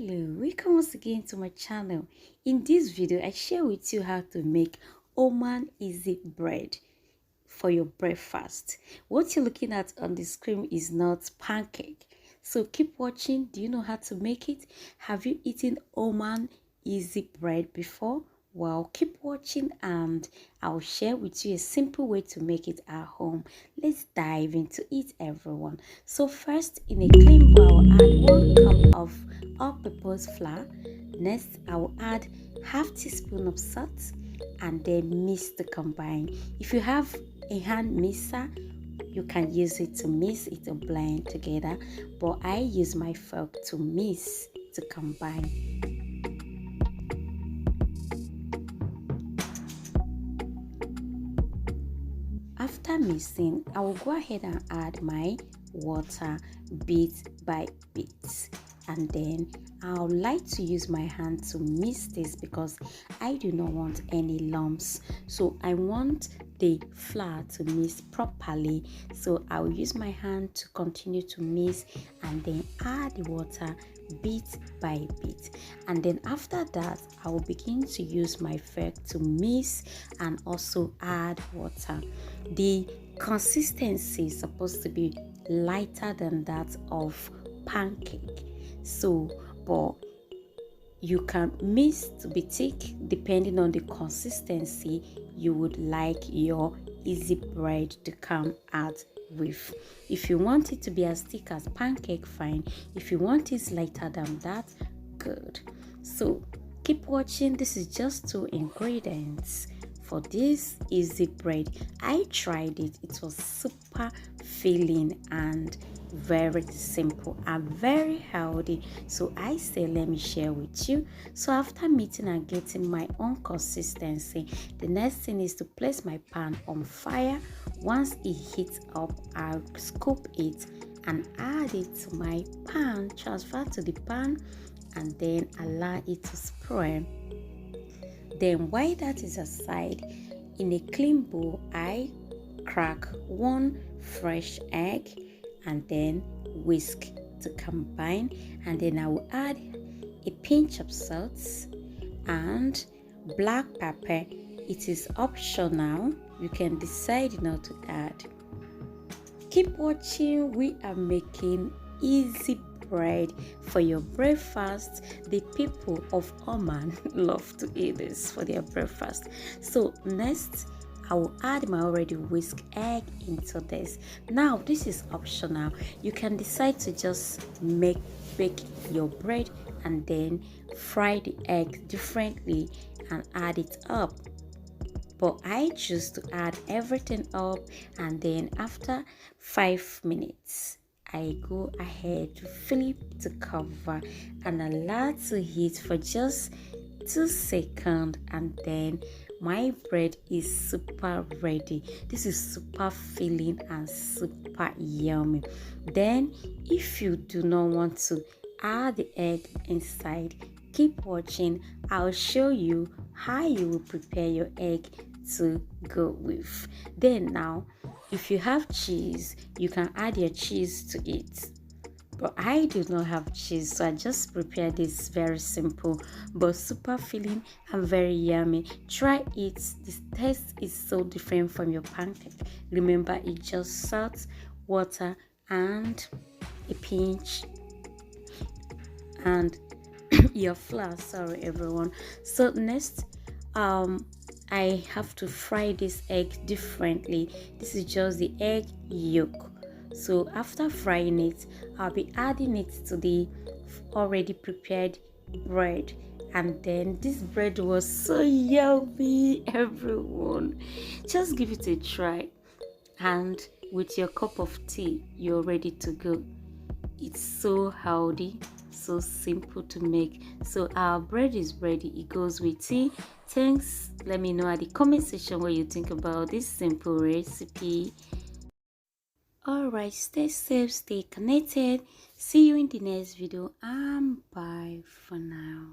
Hello, welcome once again to my channel. In this video I share with you how to make Oman easy bread for your breakfast. What you're looking at on the screen is not pancake, so keep watching. Do you know how to make it? Have you eaten Oman easy bread before? Well, keep watching and I'll share with you a simple way to make it at home. Let's dive into it, everyone. So first, in a clean bowl, add 1 cup of all-purpose flour. Next, I will add half teaspoon of salt and then mix to combine. If you have a hand mixer, you can use it to mix it or blend together, but I use my fork to mix to combine. After mixing, I will go ahead and add my water bit by bit, and then I would like to use my hand to mix this because I do not want any lumps. So I want the flour to mix properly, so I will use my hand to continue to mix and then add the water bit by bit. And then after that, I will begin to use my fork to mix and also add water. The consistency is supposed to be lighter than that of pancake, so but you can mix to be thick depending on the consistency you would like your easy bread to come out with. If you want it to be as thick as pancake, fine. If you want it lighter than that, good. So keep watching. This is just 2 ingredients for this easy bread. I tried it. It was super filling and very simple and very healthy, so I say let me share with you. So after mixing and getting my own consistency, the next thing is to place my pan on fire. Once it heats up, I'll scoop it and add it to my pan, transfer to the pan, and then allow it to spread. Then while that is aside, in a clean bowl, I crack 1 fresh egg and then whisk to combine, and then I will add a pinch of salt and black pepper. It is optional, you can decide not to add. Keep watching. We are making easy bread for your breakfast. The people of Oman love to eat this for their breakfast. So next, I will add my already whisked egg into this. Now this is optional. You can decide to just bake your bread and then fry the egg differently and add it up. But I choose to add everything up, and then after 5 minutes, I go ahead to flip the cover and allow to heat for just 2 seconds, and then my bread is super ready. This is super filling and super yummy. Then if you do not want to add the egg inside, keep watching. I'll show you how you will prepare your egg to go with. Then now, if you have cheese, you can add your cheese to it, but I do not have cheese, so I just prepared this very simple but super filling and very yummy. Try it. This taste is so different from your pancake. Remember, it's just salt, water, and a pinch and your flour. Sorry everyone. So next, I have to fry this egg differently. This is just the egg yolk. So after frying it, I'll be adding it to the already prepared bread, and then this bread was so yummy, everyone. Just give it a try, and with your cup of tea, you're ready to go. It's so healthy, so simple to make. So our bread is ready. It goes with tea. Thanks. Let me know at the comment section what you think about this simple recipe. Alright, stay safe, stay connected. See you in the next video, and bye for now.